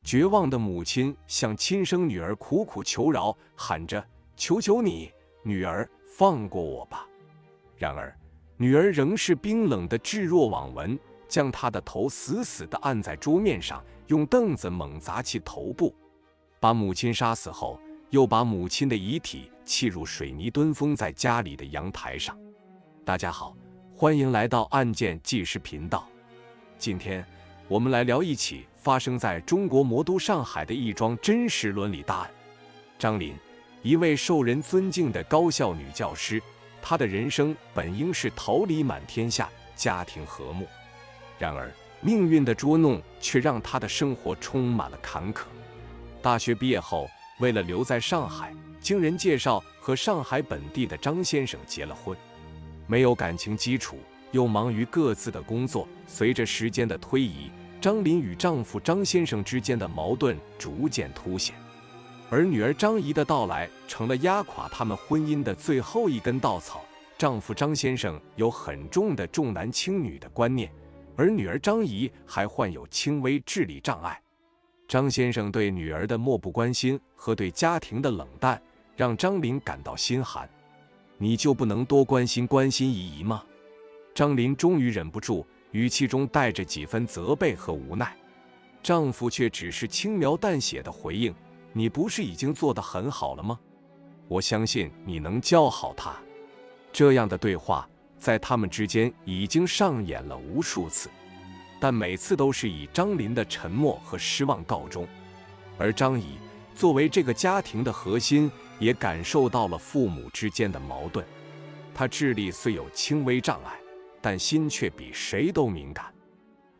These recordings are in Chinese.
绝望的母亲向亲生女儿苦苦求饶，喊着：“求求你，女儿，放过我吧！”然而，女儿仍是冰冷的置若罔闻，将她的头死死地按在桌面上，用凳子猛砸其头部。把母亲杀死后，又把母亲的遗体砌入水泥墩，封在家里的阳台上。大家好，欢迎来到案件纪实频道。今天我们来聊一起发生在中国魔都上海的一桩真实伦理大案。张琳，一位受人尊敬的高校女教师，她的人生本应是桃李满天下，家庭和睦。然而，命运的捉弄却让她的生活充满了坎坷。大学毕业后，为了留在上海，经人介绍和上海本地的张先生结了婚。没有感情基础，又忙于各自的工作，随着时间的推移，张琳与丈夫张先生之间的矛盾逐渐凸显，而女儿张怡的到来成了压垮他们婚姻的最后一根稻草。丈夫张先生有很重的重男轻女的观念，而女儿张怡还患有轻微智力障碍。张先生对女儿的漠不关心和对家庭的冷淡，让张琳感到心寒。你就不能多关心关心怡怡吗？张琳终于忍不住，语气中带着几分责备和无奈。丈夫却只是轻描淡写的回应：“你不是已经做得很好了吗？我相信你能教好她。”这样的对话在他们之间已经上演了无数次，但每次都是以张琳的沉默和失望告终。而张怡作为这个家庭的核心，也感受到了父母之间的矛盾。她智力虽有轻微障碍，但心却比谁都敏感。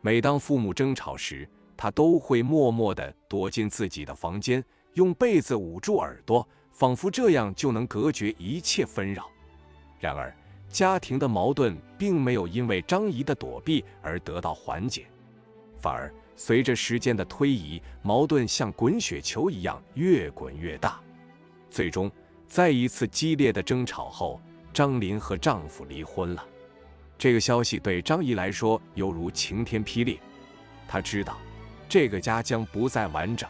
每当父母争吵时，她都会默默地躲进自己的房间，用被子捂住耳朵，仿佛这样就能隔绝一切纷扰。然而，家庭的矛盾并没有因为张怡的躲避而得到缓解，反而随着时间的推移，矛盾像滚雪球一样越滚越大。最终，在一次激烈的争吵后，张琳和丈夫离婚了。这个消息对张怡来说犹如晴天霹雳，她知道这个家将不再完整。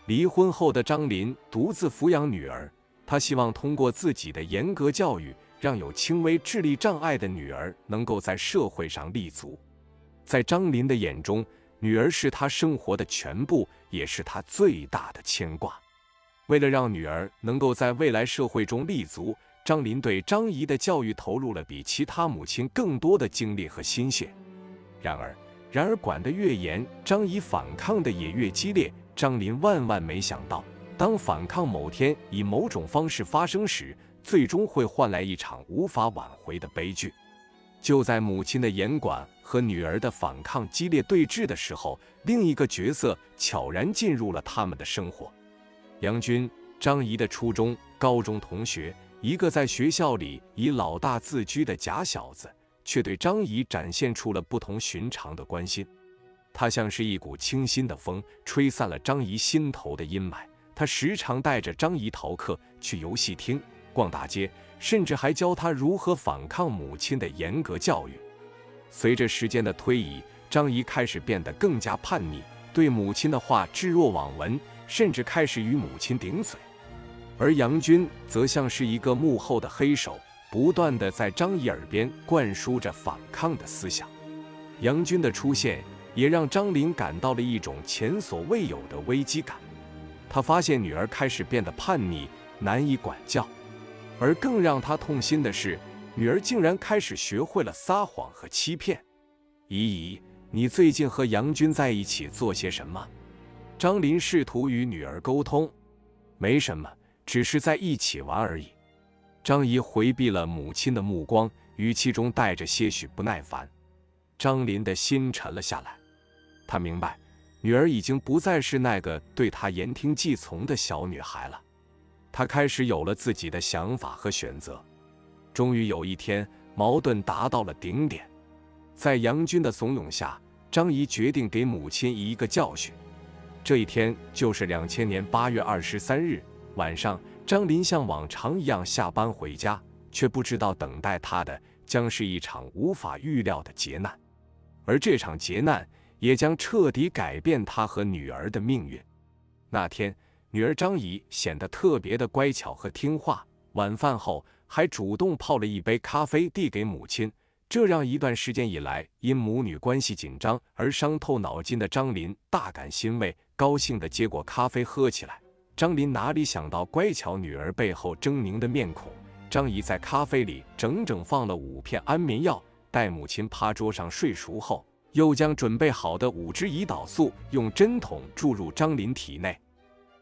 离婚后的张琳独自抚养女儿，她希望通过自己的严格教育，让有轻微智力障碍的女儿能够在社会上立足。在张琳的眼中，女儿是她生活的全部，也是她最大的牵挂。为了让女儿能够在未来社会中立足，张琳对张怡的教育投入了比其他母亲更多的精力和心血。然而管得越严，张怡反抗的也越激烈。张琳万万没想到，当反抗某天以某种方式发生时，最终会换来一场无法挽回的悲剧。就在母亲的严管和女儿的反抗激烈对峙的时候，另一个角色悄然进入了他们的生活。杨军，张怡的初中、高中同学，一个在学校里以老大自居的假小子，却对张怡展现出了不同寻常的关心。他像是一股清新的风，吹散了张怡心头的阴霾。他时常带着张怡逃课，去游戏厅、逛大街，甚至还教她如何反抗母亲的严格教育。随着时间的推移，张怡开始变得更加叛逆，对母亲的话置若罔闻，甚至开始与母亲顶嘴。而杨军则像是一个幕后的黑手，不断地在张怡耳边灌输着反抗的思想。杨军的出现也让张琳感到了一种前所未有的危机感。她发现女儿开始变得叛逆，难以管教。而更让她痛心的是，女儿竟然开始学会了撒谎和欺骗。怡怡，你最近和杨军在一起做些什么？张琳试图与女儿沟通。没什么，只是在一起玩而已。张怡回避了母亲的目光，语气中带着些许不耐烦。张琳的心沉了下来，她明白，女儿已经不再是那个对她言听计从的小女孩了。她开始有了自己的想法和选择。终于有一天，矛盾达到了顶点。在杨军的怂恿下，张怡决定给母亲一个教训。这一天就是2000年8月23日晚上，张琳像往常一样下班回家，却不知道等待她的将是一场无法预料的劫难。而这场劫难也将彻底改变他和女儿的命运。那天，女儿张姨显得特别的乖巧和听话，晚饭后还主动泡了一杯咖啡递给母亲，这让一段时间以来因母女关系紧张而伤透脑筋的张琳大感欣慰，高兴地接过咖啡喝起来。张琳哪里想到乖巧女儿背后狰狞的面孔，张姨在咖啡里整整放了5片安眠药，待母亲趴桌上睡熟后，又将准备好的5支胰岛素用针筒注入张琳体内。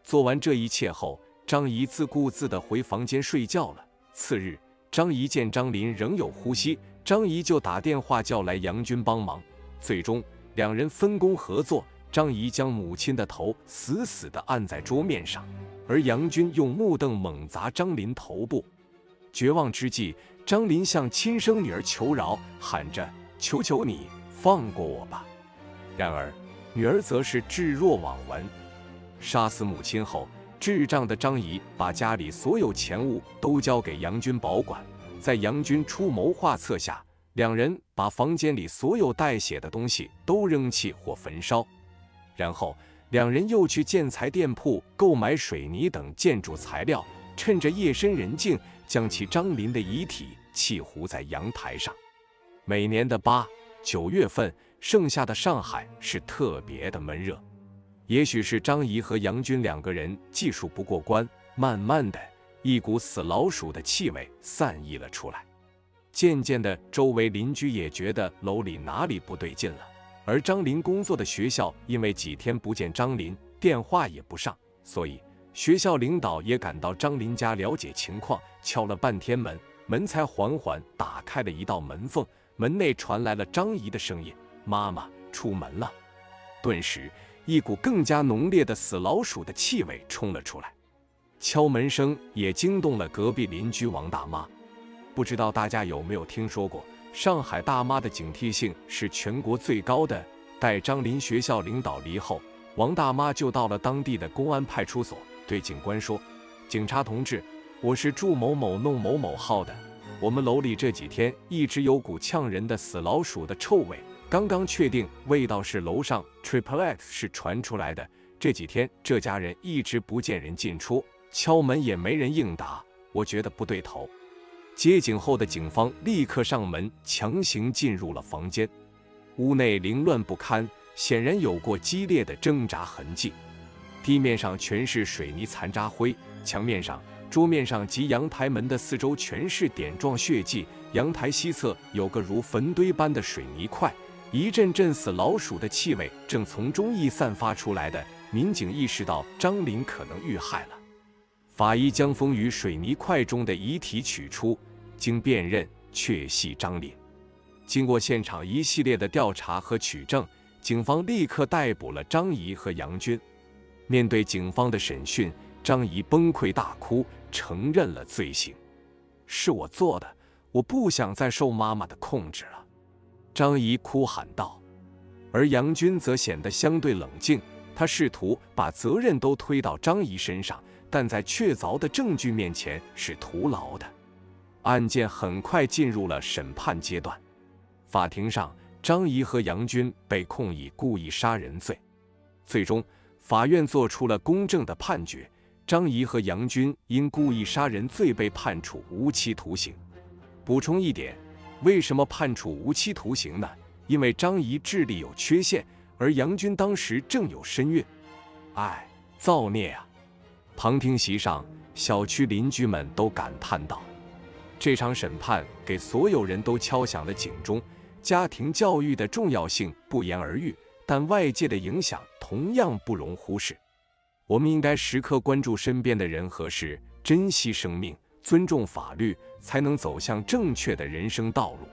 做完这一切后，张姨自顾自地回房间睡觉了。次日，张姨见张琳仍有呼吸，张姨就打电话叫来杨军帮忙。最终，两人分工合作，张姨将母亲的头死死地按在桌面上，而杨军用木凳猛砸张琳头部。绝望之际，张琳向亲生女儿求饶，喊着：“求求你，放过我吧！”然而，女儿则是置若罔闻。杀死母亲后，智障的张姨把家里所有钱物都交给杨军保管。在杨军出谋划策下，两人把房间里所有带血的东西都扔弃或焚烧。然后，两人又去建材店铺购买水泥等建筑材料，趁着夜深人静，将其张琳的遗体砌糊在阳台上。每年的8、9月份，盛夏的上海是特别的闷热。也许是张姨和杨军2个人技术不过关，慢慢的，一股死老鼠的气味散溢了出来。渐渐的，周围邻居也觉得楼里哪里不对劲了。而张琳工作的学校因为几天不见张琳，电话也不上，所以学校领导也赶到张琳家了解情况，敲了半天门，门才缓缓打开了一道门缝，门内传来了张姨的声音：“妈妈出门了。”顿时，一股更加浓烈的死老鼠的气味冲了出来。敲门声也惊动了隔壁邻居王大妈。不知道大家有没有听说过，上海大妈的警惕性是全国最高的。待张琳学校领导离后，王大妈就到了当地的公安派出所，对警官说：“警察同志，我是祝某某弄某某号的，我们楼里这几天一直有股呛人的死老鼠的臭味，刚刚确定味道是楼上 Triple X 是传出来的，这几天这家人一直不见人进出，敲门也没人应答，我觉得不对头。”接警后的警方立刻上门，强行进入了房间。屋内凌乱不堪，显然有过激烈的挣扎痕迹。地面上全是水泥残渣灰，墙面上、桌面上及阳台门的四周全是点状血迹。阳台西侧有个如坟堆般的水泥块，一阵阵死老鼠的气味正从中溢散发出来的。民警意识到张琳可能遇害了，法医将封于水泥块中的遗体取出，经辨认确系张琳。经过现场一系列的调查和取证，警方立刻逮捕了张姨和杨军。面对警方的审讯，张姨崩溃大哭，承认了罪行：“是我做的，我不想再受妈妈的控制了。”张姨哭喊道。而杨军则显得相对冷静，他试图把责任都推到张姨身上，但在确凿的证据面前是徒劳的。案件很快进入了审判阶段。法庭上，张姨和杨军被控以故意杀人罪。最终，法院作出了公正的判决，张姨和杨军因故意杀人罪被判处无期徒刑。补充一点，为什么判处无期徒刑呢？因为张姨智力有缺陷，而杨军当时正有身孕。唉，造孽啊！旁听席上，小区邻居们都感叹道。这场审判给所有人都敲响了警钟，家庭教育的重要性不言而喻，但外界的影响同样不容忽视。我们应该时刻关注身边的人和事，珍惜生命，尊重法律，才能走向正确的人生道路。